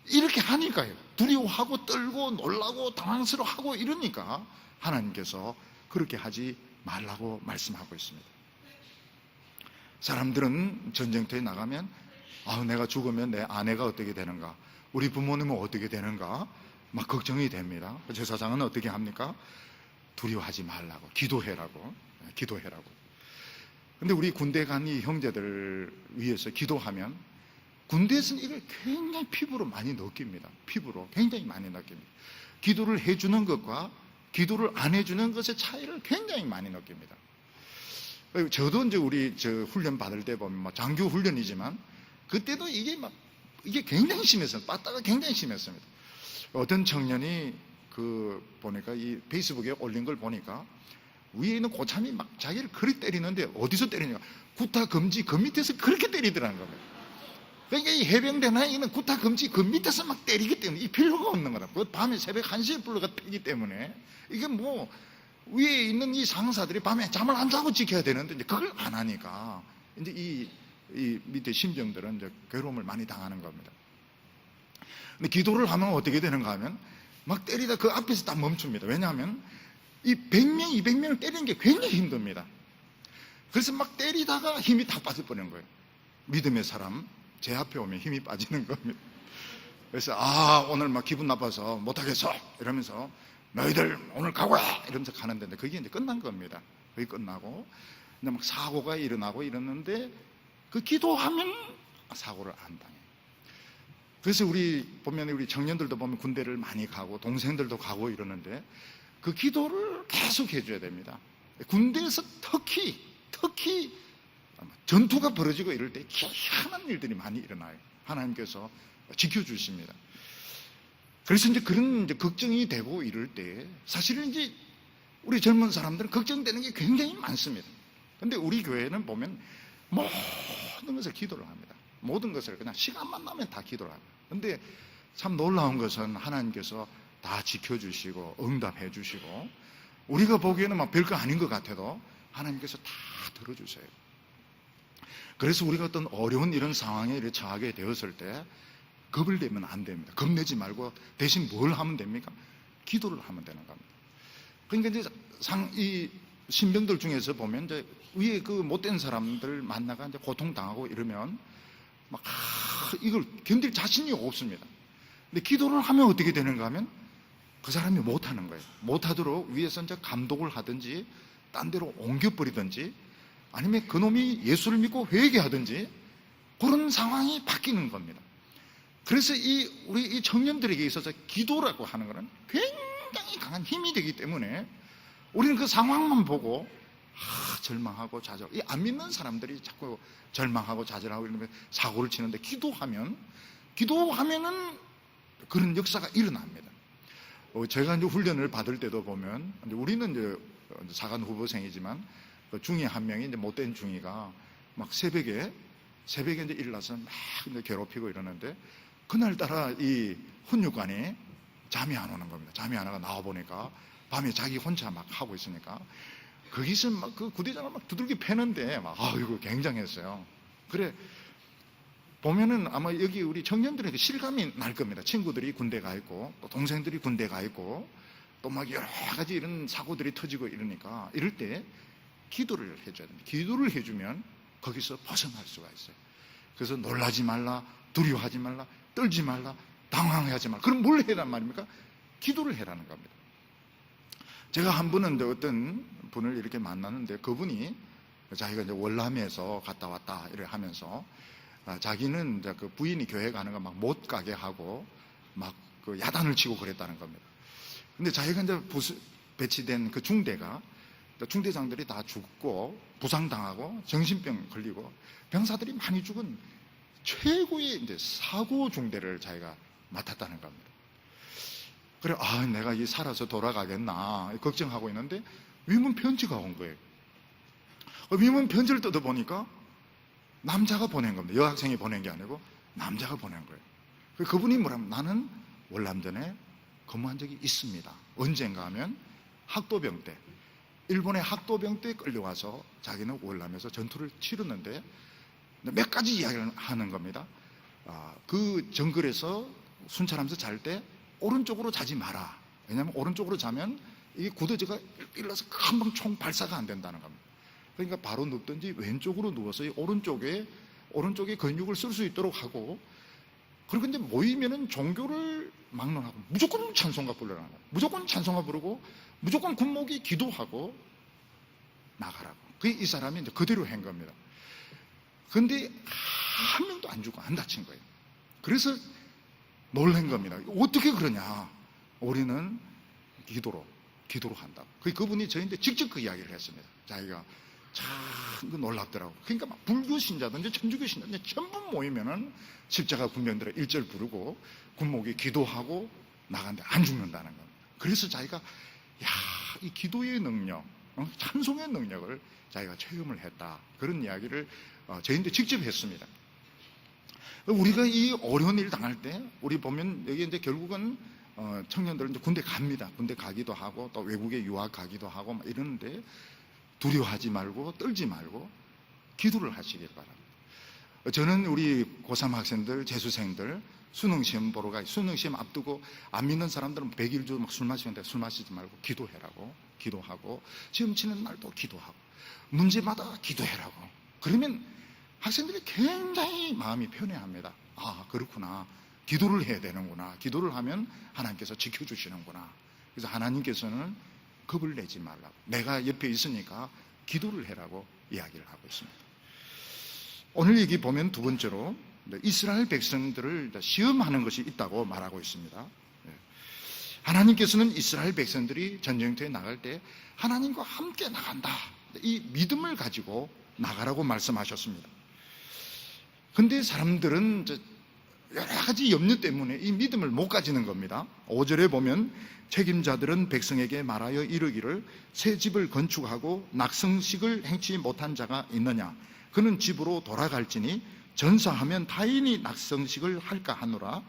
이렇게 하니까요. 두려워하고 떨고 놀라고 당황스러워하고 이러니까 하나님께서 그렇게 하지 말라고 말씀하고 있습니다. 사람들은 전쟁터에 나가면 내가 죽으면 내 아내가 어떻게 되는가, 우리 부모님은 어떻게 되는가 막 걱정이 됩니다. 제사장은 어떻게 합니까? 두려워하지 말라고, 기도해라고. 근데 우리 군대 간 이 형제들 위해서 기도하면 군대에서는 이걸 굉장히 피부로 많이 느낍니다. 피부로 굉장히 많이 느낍니다. 기도를 해주는 것과 기도를 안 해주는 것의 차이를 굉장히 많이 느낍니다. 저도 이제 우리 훈련 받을 때 보면 장교 훈련이지만 그때도 이게 굉장히 심했어요. 빠따가 굉장히 심했습니다. 어떤 청년이 보니까 이 페이스북에 올린 걸 보니까 위에 있는 고참이 막 자기를 그렇게 때리는데 어디서 때리냐? 구타 금지 그 밑에서 그렇게 때리더라는 겁니다. 그러니까 이 해병대나 이는 구타 금지 그 밑에서 막 때리기 때문에 이 필요가 없는 거다. 그 밤에 새벽 1시에 불러가 패기 때문에 이게 위에 있는 이 상사들이 밤에 잠을 안 자고 지켜야 되는데 이제 그걸 안 하니까 이제 이 밑에 심정들은 이제 괴로움을 많이 당하는 겁니다. 근데 기도를 하면 어떻게 되는가 하면 막 때리다 그 앞에서 딱 멈춥니다. 왜냐하면 이 100명, 200명을 때리는 게 굉장히 힘듭니다. 그래서 막 때리다가 힘이 다 빠져버리는 거예요. 믿음의 사람, 제 앞에 오면 힘이 빠지는 겁니다. 그래서 오늘 막 기분 나빠서 못하겠어 이러면서 너희들 오늘 각오해 이러면서 가는데 그게 이제 끝난 겁니다. 그게 끝나고 이제 막 사고가 일어나고 이러는데 그 기도하면 사고를 안 당해요. 그래서 우리 청년들도 보면 군대를 많이 가고 동생들도 가고 이러는데 그 기도를 계속 해줘야 됩니다. 군대에서 특히 전투가 벌어지고 이럴 때 희한한 일들이 많이 일어나요. 하나님께서 지켜주십니다. 그래서 이제 그런 걱정이 되고 이럴 때 사실은 이제 우리 젊은 사람들은 걱정되는 게 굉장히 많습니다. 근데 우리 교회는 보면 모든 것을 기도를 합니다. 모든 것을 그냥 시간만 나면 다 기도를 합니다. 근데 참 놀라운 것은 하나님께서 다 지켜주시고 응답해 주시고 우리가 보기에는 막 별거 아닌 것 같아도 하나님께서 다 들어주세요. 그래서 우리가 어떤 어려운 이런 상황에 처하게 되었을 때 겁을 내면 안 됩니다. 겁내지 말고 대신 뭘 하면 됩니까? 기도를 하면 되는 겁니다. 그러니까 이제 이 신병들 중에서 보면 이제 위에 그 못된 사람들 만나가 이제 고통당하고 이러면 막 이걸 견딜 자신이 없습니다. 근데 기도를 하면 어떻게 되는가 하면 그 사람이 못하는 거예요. 못하도록 위에서 이제 감독을 하든지 딴 데로 옮겨버리든지 아니면 그놈이 예수를 믿고 회개하든지 그런 상황이 바뀌는 겁니다. 그래서 우리 이 청년들에게 있어서 기도라고 하는 것은 굉장히 강한 힘이 되기 때문에 우리는 그 상황만 보고 절망하고 좌절. 안 믿는 사람들이 자꾸 절망하고 좌절하고 이러면 사고를 치는데 기도하면은 그런 역사가 일어납니다. 제가 이제 훈련을 받을 때도 보면 우리는 이제 사관 후보생이지만 그 중위 한 명이 이제 못된 중위가 막 새벽에 이제 일어나서 막 이제 괴롭히고 이러는데 그날따라 이 훈육관이 잠이 안 오는 겁니다. 잠이 안 와가 나와 보니까 밤에 자기 혼자 막 하고 있으니까 거기서 막 그 구대장을 막 두들겨 패는데 막 이거 굉장했어요. 그래 보면은 아마 여기 우리 청년들에게 실감이 날 겁니다. 친구들이 군대 가 있고 또 동생들이 군대 가 있고 또 막 여러 가지 이런 사고들이 터지고 이러니까 이럴 때 기도를 해줘야 됩니다. 기도를 해주면 거기서 벗어날 수가 있어요. 그래서 놀라지 말라, 두려워하지 말라, 떨지 말라, 당황하지 말. 그럼 뭘 해란 말입니까? 기도를 해라는 겁니다. 제가 한 번은 어떤 분을 이렇게 만났는데 그분이 자기가 이제 월남에서 갔다 왔다 이렇게 하면서 자기는 이제 그 부인이 교회 가는 거 막 못 가게 하고 막 그 야단을 치고 그랬다는 겁니다. 근데 자기가 이제 배치된 그 중대가 중대장들이 다 죽고 부상당하고 정신병 걸리고 병사들이 많이 죽은 최고의 이제 사고 중대를 자기가 맡았다는 겁니다. 그래, 내가 이 살아서 돌아가겠나 걱정하고 있는데 위문 편지가 온 거예요. 위문 편지를 뜯어보니까 남자가 보낸 겁니다. 여학생이 보낸 게 아니고 남자가 보낸 거예요. 그분이 뭐라면 나는 월남전에 근무한 적이 있습니다. 언젠가 하면 학도병 때, 일본의 학도병 때 끌려와서 자기는 월남에서 전투를 치렀는데 몇 가지 이야기를 하는 겁니다. 그 정글에서 순찰하면서 잘 때 오른쪽으로 자지 마라. 왜냐하면 오른쪽으로 자면 이게 구더지가 일러서 금방 총 발사가 안 된다는 겁니다. 그러니까 바로 눕든지 왼쪽으로 누워서 오른쪽에 근육을 쓸 수 있도록 하고, 그리고 이제 모이면은 종교를 막론하고 무조건 찬송가 부르라는 거예요. 무조건 찬송가 부르고 무조건 군목이 기도하고 나가라고. 그게 이 사람이 이제 그대로 한 겁니다. 그런데 한 명도 안 죽고 안 다친 거예요. 그래서 놀란 겁니다. 어떻게 그러냐? 우리는 기도로 한다고. 그분이 저희한테 직접 그 이야기를 했습니다. 자기가 참 놀랍더라고. 그러니까 막 불교 신자든지 천주교 신자든지 전부 모이면은 십자가 군병들의 1절 부르고 군목이 기도하고 나가는데 안 죽는다는 겁니다. 그래서 자기가 이 기도의 능력, 찬송의 능력을 자기가 체험을 했다. 그런 이야기를 저희한테 직접 했습니다. 우리가 이 어려운 일 당할 때 우리 보면 여기 이제 결국은 청년들은 이제 군대 갑니다. 군대 가기도 하고 또 외국에 유학 가기도 하고 막 이러는데 두려워하지 말고 떨지 말고 기도를 하시길 바랍니다. 저는 우리 고3 학생들, 재수생들 수능시험 보러 가요. 수능시험 앞두고 안 믿는 사람들은 100일도 막 술 마시는데 술 마시지 말고 기도해라고. 기도하고 시험 치는 날도 기도하고 문제마다 기도해라고. 그러면 학생들이 굉장히 마음이 편해합니다. 그렇구나. 기도를 해야 되는구나. 기도를 하면 하나님께서 지켜주시는구나. 그래서 하나님께서는 겁을 내지 말라고. 내가 옆에 있으니까 기도를 해라고 이야기를 하고 있습니다. 오늘 여기 보면 두 번째로 이스라엘 백성들을 시험하는 것이 있다고 말하고 있습니다. 하나님께서는 이스라엘 백성들이 전쟁터에 나갈 때 하나님과 함께 나간다. 이 믿음을 가지고 나가라고 말씀하셨습니다. 근데 사람들은 여러 가지 염려 때문에 이 믿음을 못 가지는 겁니다. 5절에 보면 책임자들은 백성에게 말하여 이르기를 새 집을 건축하고 낙성식을 행치 못한 자가 있느냐? 그는 집으로 돌아갈지니 전사하면 타인이 낙성식을 할까 하노라.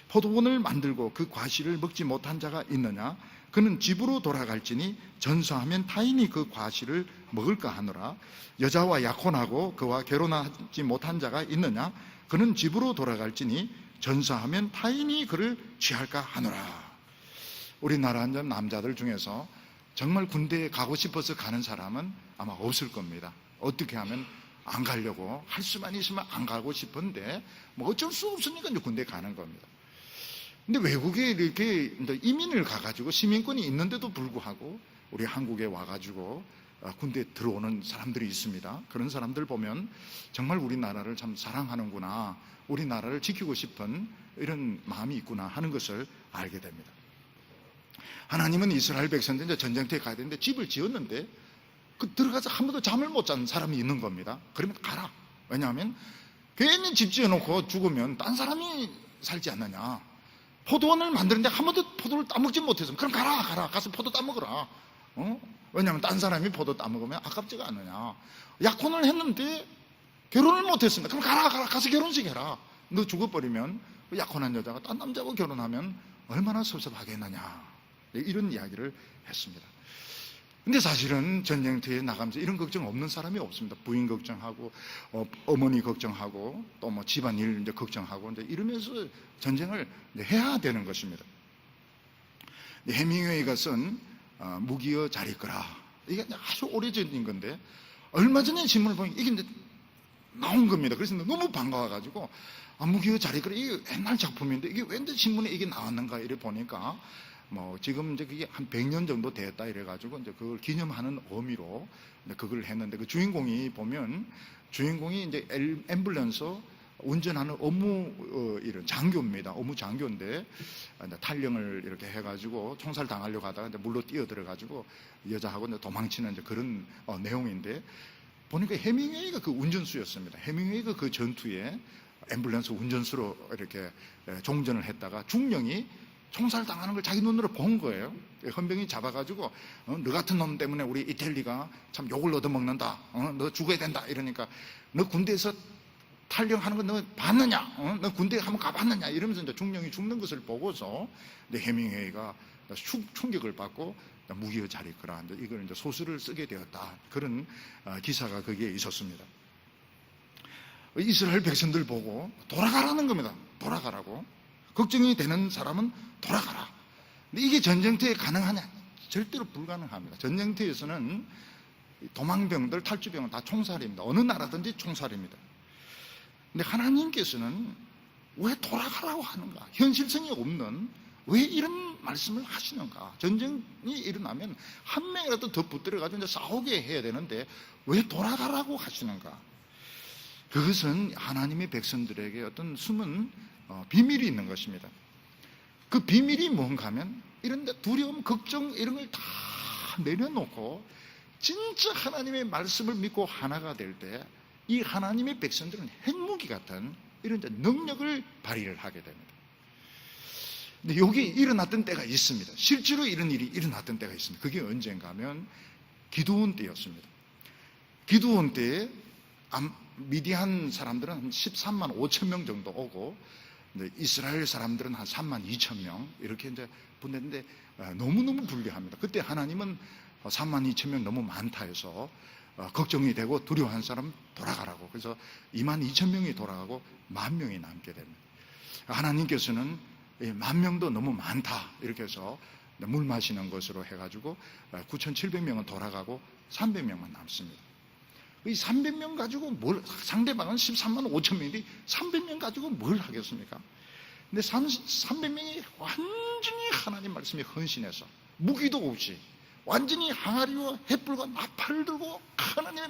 포도원을 만들고 그 과실을 먹지 못한 자가 있느냐? 그는 집으로 돌아갈지니 전사하면 타인이 그 과실을 먹을까 하노라. 여자와 약혼하고 그와 결혼하지 못한 자가 있느냐? 그는 집으로 돌아갈지니 전사하면 타인이 그를 취할까 하노라. 우리나라 남자들 중에서 정말 군대에 가고 싶어서 가는 사람은 아마 없을 겁니다. 어떻게 하면 안 가려고, 할 수만 있으면 안 가고 싶은데 뭐 어쩔 수 없으니까 이제 군대에 가는 겁니다. 근데 외국에 이렇게 이민을 가가지고 시민권이 있는데도 불구하고 우리 한국에 와가지고 군대에 들어오는 사람들이 있습니다. 그런 사람들 보면 정말 우리나라를 참 사랑하는구나, 우리나라를 지키고 싶은 이런 마음이 있구나 하는 것을 알게 됩니다. 하나님은 이스라엘 백성들 이제 전쟁터에 가야 되는데 집을 지었는데 들어가서 한 번도 잠을 못 자는 사람이 있는 겁니다. 그러면 가라. 왜냐하면 괜히 집 지어놓고 죽으면 딴 사람이 살지 않느냐. 포도원을 만드는데 한 번도 포도를 따먹지 못해서 그럼 가라. 가서 포도 따먹어라. 왜냐하면 딴 사람이 포도 따먹으면 아깝지가 않느냐. 약혼을 했는데 결혼을 못했습니다. 그럼 가라. 가서 결혼식 해라. 너 죽어버리면 약혼한 여자가 딴 남자하고 결혼하면 얼마나 섭섭하겠느냐. 이런 이야기를 했습니다. 근데 사실은 전쟁터에 나가면서 이런 걱정 없는 사람이 없습니다. 부인 걱정하고, 어머니 걱정하고, 또 뭐 집안일 이제 걱정하고, 이제 이러면서 전쟁을 해야 되는 것입니다. 해밍웨이가 쓴 무기여 잘 있거라. 이게 아주 오래전인 건데, 얼마 전에 신문을 보니 이게 이제 나온 겁니다. 그래서 너무 반가워가지고 무기의 자리, 그래, 이게 옛날 작품인데 이게 왜 신문에 이게 나왔는가 이래 보니까 지금 이제 그게 한 100년 정도 됐다 이래가지고 이제 그걸 기념하는 의미로 그걸 했는데, 그 주인공이 보면 주인공이 이제 앰뷸런스 운전하는 이런 장교입니다. 업무 장교인데 탈영을 이렇게 해가지고 총살 당하려고 하다가 이제 물로 뛰어들어가지고 여자하고 이제 도망치는 이제 그런 내용인데, 보니까 해밍웨이가 그 운전수였습니다. 해밍웨이가 그 전투에 앰뷸런스 운전수로 이렇게 종전을 했다가 중령이 총살 당하는 걸 자기 눈으로 본 거예요. 헌병이 잡아가지고 너 같은 놈 때문에 우리 이태리가 참 욕을 얻어먹는다. 너 죽어야 된다. 이러니까 너 군대에서 탈영하는 거 너 봤느냐? 너 군대에 한번 가봤느냐? 이러면서 이제 중령이 죽는 것을 보고서 해밍웨이가 충격을 받고 무기의 자리거라 이걸 이제 소설을 쓰게 되었다. 그런 기사가 거기에 있었습니다. 이스라엘 백성들 보고 돌아가라는 겁니다. 돌아가라고. 걱정이 되는 사람은 돌아가라. 근데 이게 전쟁터에 가능하냐? 절대로 불가능합니다. 전쟁터에서는 도망병들, 탈주병은 다 총살입니다. 어느 나라든지 총살입니다. 근데 하나님께서는 왜 돌아가라고 하는가? 현실성이 없는 왜 이런 말씀을 하시는가? 전쟁이 일어나면 한 명이라도 더 붙들어가지고 이제 싸우게 해야 되는데 왜 돌아가라고 하시는가? 그것은 하나님의 백성들에게 어떤 숨은 비밀이 있는 것입니다. 그 비밀이 뭔가 하면 이런 데 두려움, 걱정 이런 걸 다 내려놓고 진짜 하나님의 말씀을 믿고 하나가 될 때 이 하나님의 백성들은 핵무기 같은 이런 능력을 발휘를 하게 됩니다. 근데 여기 일어났던 때가 있습니다. 실제로 이런 일이 일어났던 때가 있습니다. 그게 언젠가 하면 기드온 때였습니다. 기드온 때에 미디안 사람들은 한 13만 5천 명 정도 오고 이스라엘 사람들은 한 3만 2천 명 이렇게 이제 보냈는데 너무너무 불리합니다. 그때 하나님은 3만 2천 명 너무 많다 해서 걱정이 되고 두려워한 사람 돌아가라고. 그래서 2만 2천 명이 돌아가고 10,000명이 남게 됩니다. 하나님께서는 10,000명도 너무 많다 이렇게 해서 물 마시는 것으로 해가지고 9,700명은 돌아가고 300명만 남습니다. 이 300명 가지고 상대방은 13만 5천 명인데 300명 가지고 뭘 하겠습니까? 근데 300명이 완전히 하나님 말씀에 헌신해서 무기도 없이 완전히 항아리와 횃불과 나팔을 들고 하나님의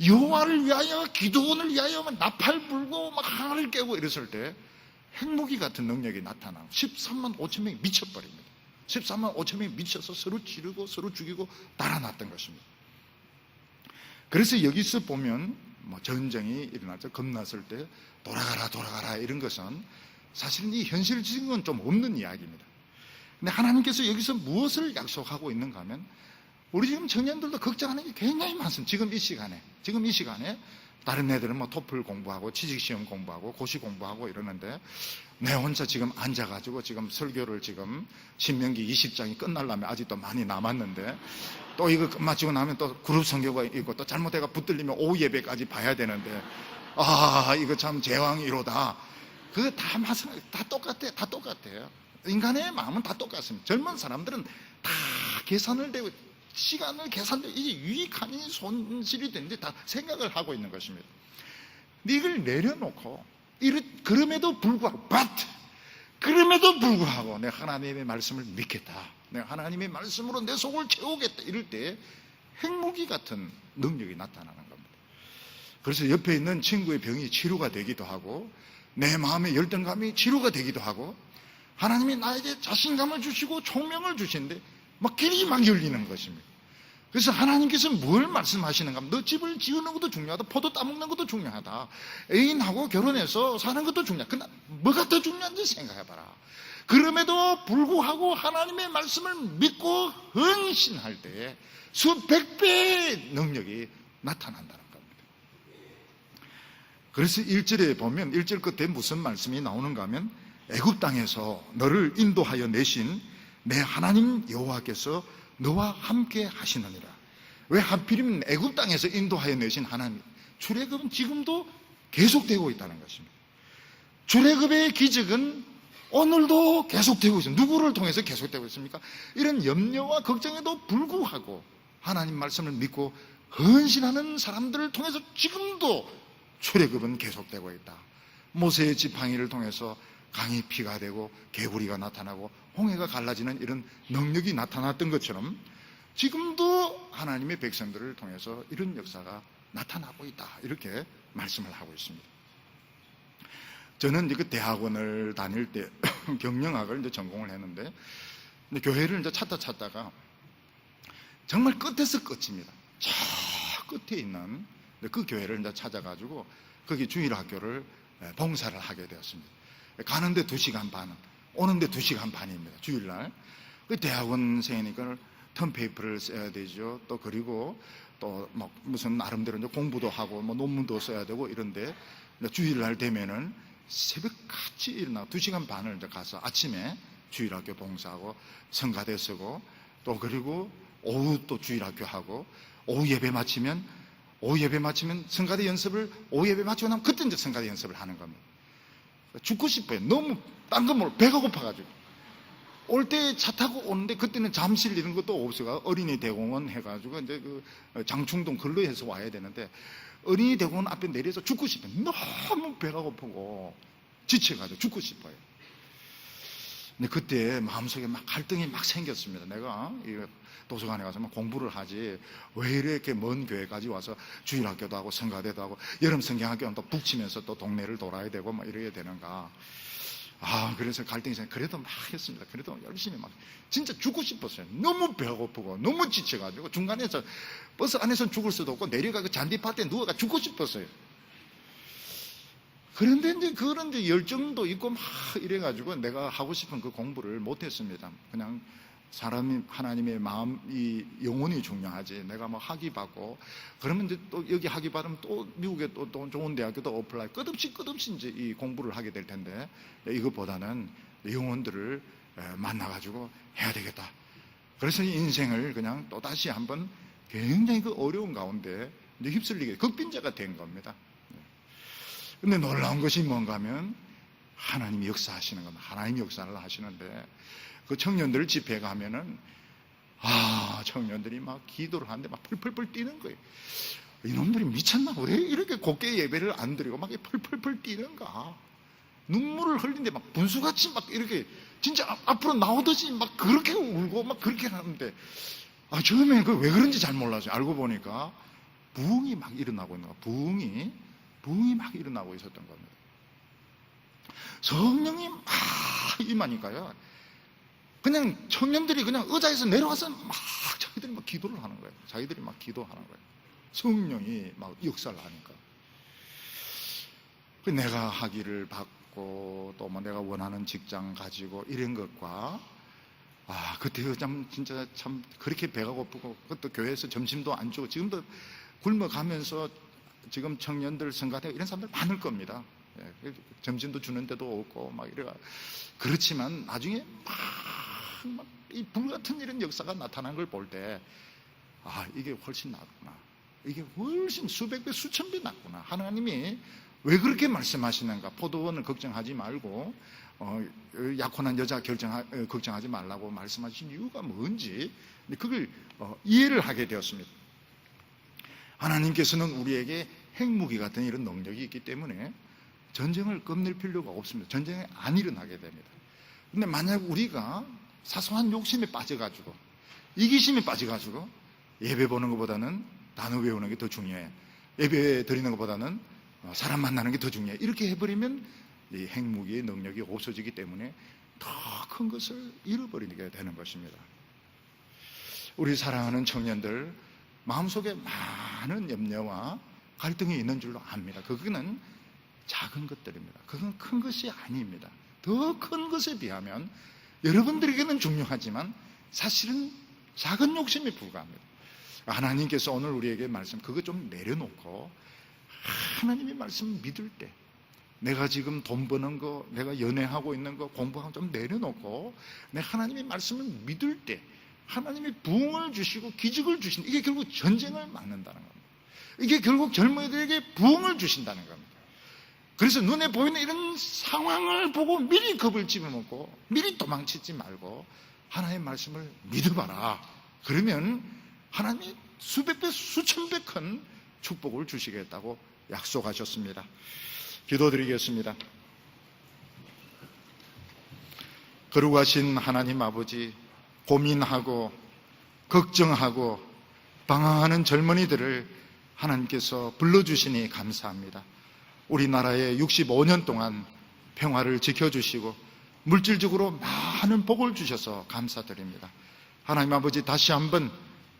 여호와를 위하여 기드온을 위하여 나팔 불고 막 항아리를 깨고 이랬을 때 핵무기 같은 능력이 나타나고 13만 5천 명이 미쳐버립니다. 13만 5천 명이 미쳐서 서로 지르고 서로 죽이고 달아났던 것입니다. 그래서 여기서 보면 전쟁이 일어나서 겁났을 때 돌아가라 이런 것은 사실은 이 현실적인 건 좀 없는 이야기입니다. 근데 하나님께서 여기서 무엇을 약속하고 있는가 하면 우리 지금 청년들도 걱정하는 게 굉장히 많습니다. 지금 이 시간에 다른 애들은 토플 공부하고 취직시험 공부하고 고시 공부하고 이러는데 내 혼자 지금 앉아가지고 지금 설교를 지금 신명기 20장이 끝나려면 아직도 많이 남았는데 또 이거 끝마치고 나면 또 그룹 성교가 있고 또 잘못해가 붙들리면 오후 예배까지 봐야 되는데 이거 참 제왕이로다. 그거 다 마찬가지, 다 똑같아요. 인간의 마음은 다 똑같습니다. 젊은 사람들은 다 계산을 되고 시간을 계산되고 이게 유익하니 손실이 되는데 다 생각을 하고 있는 것입니다. 근데 이걸 내려놓고 그럼에도 불구하고 내가 하나님의 말씀을 믿겠다. 내가 하나님의 말씀으로 내 속을 채우겠다. 이럴 때 핵무기 같은 능력이 나타나는 겁니다. 그래서 옆에 있는 친구의 병이 치료가 되기도 하고 내 마음의 열등감이 치료가 되기도 하고 하나님이 나에게 자신감을 주시고 총명을 주시는데 길이 열리는 것입니다. 그래서 하나님께서 뭘 말씀하시는가 하면 너 집을 지으는 것도 중요하다. 포도 따먹는 것도 중요하다. 애인하고 결혼해서 사는 것도 중요하다. 그러나 뭐가 더 중요한지 생각해봐라. 그럼에도 불구하고 하나님의 말씀을 믿고 헌신할 때 수백 배의 능력이 나타난다는 겁니다. 그래서 1절에 보면 1절 끝에 무슨 말씀이 나오는가 하면 애굽 땅에서 너를 인도하여 내신 내 하나님 여호와께서 너와 함께 하시느니라. 왜 하필이면 애굽 땅에서 인도하여 내신 하나님, 출애굽은 지금도 계속되고 있다는 것입니다. 출애굽의 기적은 오늘도 계속되고 있습니다. 누구를 통해서 계속되고 있습니까? 이런 염려와 걱정에도 불구하고 하나님 말씀을 믿고 헌신하는 사람들을 통해서 지금도 출애굽은 계속되고 있다. 모세의 지팡이를 통해서 강이 피가 되고 개구리가 나타나고 홍해가 갈라지는 이런 능력이 나타났던 것처럼 지금도 하나님의 백성들을 통해서 이런 역사가 나타나고 있다. 이렇게 말씀을 하고 있습니다. 저는 그 대학원을 다닐 때 경영학을 이제 전공을 했는데 교회를 이제 찾다가 정말 끝에서 끝입니다. 저 끝에 있는 그 교회를 이제 찾아가지고 거기 주일학교를 봉사를 하게 되었습니다. 가는데 2시간 반, 오는데 2시간 반입니다. 주일날. 그 대학원생이니까 턴페이퍼를 써야 되죠. 또 그리고 또 막 무슨 나름대로 이제 공부도 하고 뭐 논문도 써야 되고 이런데 주일날 되면은 새벽같이 일어나 2시간 반을 이제 가서 아침에 주일학교 봉사하고 성가대 쓰고 또 그리고 오후 또 주일학교 하고 오후 예배 마치면 성가대 연습을 오후 예배 마치고 나면 그때 이제 성가대 연습을 하는 겁니다. 죽고 싶어요. 너무 딴 거 모르고 배가 고파가지고 올 때 차 타고 오는데 그때는 잠실 이런 것도 없어가 어린이 대공원 해가지고 이제 그 장충동 근로 해서 와야 되는데 어린이 대공원 앞에 내려서 죽고 싶어요. 너무 배가 고프고 지쳐가지고 죽고 싶어요. 근데 그때 마음속에 막 갈등이 막 생겼습니다. 내가 도서관에 가서 막 공부를 하지 왜 이렇게 먼 교회까지 와서 주일학교도 하고 성가대도 하고 여름 성경학교는 또 북치면서 또 동네를 돌아야 되고 막 이래야 되는가. 그래서 갈등이 생겨. 그래도 막 했습니다. 그래도 열심히 막 진짜 죽고 싶었어요. 너무 배가 고프고 너무 지쳐가지고 중간에서 버스 안에서 죽을 수도 없고 내려가고 잔디밭에 누워가 죽고 싶었어요. 그런데 이제 그런 이제 열정도 있고 막 이래가지고 내가 하고 싶은 그 공부를 못했습니다. 그냥 사람이 하나님의 마음, 이 영혼이 중요하지. 내가 뭐 학위 받고 그러면 이제 또 여기 학위 받으면 또 미국에 또 좋은 대학교도 어플라이 끝없이 이제 이 공부를 하게 될 텐데 이것보다는 영혼들을 만나가지고 해야 되겠다. 그래서 이 인생을 그냥 또 다시 한번 굉장히 그 어려운 가운데 이제 휩쓸리게 극빈자가 된 겁니다. 근데 놀라운 것이 뭔가 하면 하나님이 역사하시는 겁니다. 하나님이 역사를 하시는데 그 청년들 집회 가면은 청년들이 막 기도를 하는데 막 펄펄펄 뛰는 거예요. 이놈들이 미쳤나? 왜 이렇게 곱게 예배를 안 드리고 막 펄펄펄 뛰는가? 눈물을 흘리는데 막 분수같이 막 이렇게 진짜 앞으로 나오듯이 막 그렇게 울고 막 그렇게 하는데 처음에는 그 왜 그런지 잘 몰랐어요. 알고 보니까 부흥이 막 일어나고 있는 거예요. 부흥이 막 일어나고 있었던 겁니다. 성령이 막 임하니까요. 그냥 청년들이 그냥 의자에서 내려와서 막 자기들이 막 기도를 하는 거예요. 자기들이 막 기도하는 거예요. 성령이 막 역사를 하니까. 내가 학위를 받고 또 뭐 내가 원하는 직장 가지고 이런 것과 그때 진짜 참 그렇게 배가 고프고 그것도 교회에서 점심도 안 주고 지금도 굶어가면서 지금 청년들 성가대 이런 사람들 많을 겁니다. 점심도 주는데도 없고 막 이래가 그렇지만 나중에 막 이 불같은 이런 역사가 나타난 걸 볼 때 이게 훨씬 낫구나. 이게 훨씬 수백 배 수천 배 낫구나. 하나님이 왜 그렇게 말씀하시는가? 포도원을 걱정하지 말고 약혼한 여자 걱정하지 말라고 말씀하신 이유가 뭔지 그걸 이해를 하게 되었습니다. 하나님께서는 우리에게 핵무기 같은 이런 능력이 있기 때문에 전쟁을 겁낼 필요가 없습니다. 전쟁이 안 일어나게 됩니다. 근데 만약 우리가 사소한 욕심에 빠져가지고 이기심에 빠져가지고 예배 보는 것보다는 단어 외우는 게 더 중요해. 예배 드리는 것보다는 사람 만나는 게 더 중요해. 이렇게 해버리면 이 핵무기의 능력이 없어지기 때문에 더 큰 것을 잃어버리게 되는 것입니다. 우리 사랑하는 청년들 마음속에 많은 염려와 갈등이 있는 줄로 압니다. 그거는 작은 것들입니다. 그건 큰 것이 아닙니다. 더 큰 것에 비하면 여러분들에게는 중요하지만 사실은 작은 욕심에 불과합니다. 하나님께서 오늘 우리에게 말씀 그거 좀 내려놓고 하나님의 말씀 믿을 때 내가 지금 돈 버는 거, 내가 연애하고 있는 거, 공부하고 좀 내려놓고 내가 하나님의 말씀을 믿을 때 하나님이 부흥을 주시고 기적을 주신 이게 결국 전쟁을 막는다는 겁니다. 이게 결국 젊은이들에게 부흥을 주신다는 겁니다. 그래서 눈에 보이는 이런 상황을 보고 미리 겁을 집어먹고 미리 도망치지 말고 하나님의 말씀을 믿어봐라. 그러면 하나님이 수백 배 수천 배 큰 축복을 주시겠다고 약속하셨습니다. 기도드리겠습니다. 거룩하신 하나님 아버지, 고민하고 걱정하고 방황하는 젊은이들을 하나님께서 불러주시니 감사합니다. 우리나라에 65년 동안 평화를 지켜주시고 물질적으로 많은 복을 주셔서 감사드립니다. 하나님 아버지, 다시 한번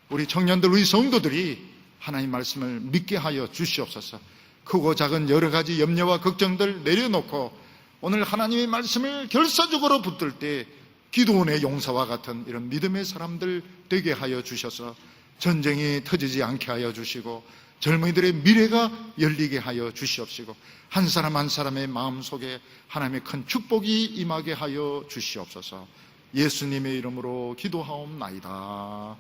우리 청년들, 우리 성도들이 하나님 말씀을 믿게 하여 주시옵소서. 크고 작은 여러 가지 염려와 걱정들 내려놓고 오늘 하나님의 말씀을 결사적으로 붙들 때 기도원의 용사와 같은 이런 믿음의 사람들 되게 하여 주셔서 전쟁이 터지지 않게 하여 주시고 젊은이들의 미래가 열리게 하여 주시옵시고 한 사람 한 사람의 마음속에 하나님의 큰 축복이 임하게 하여 주시옵소서. 예수님의 이름으로 기도하옵나이다.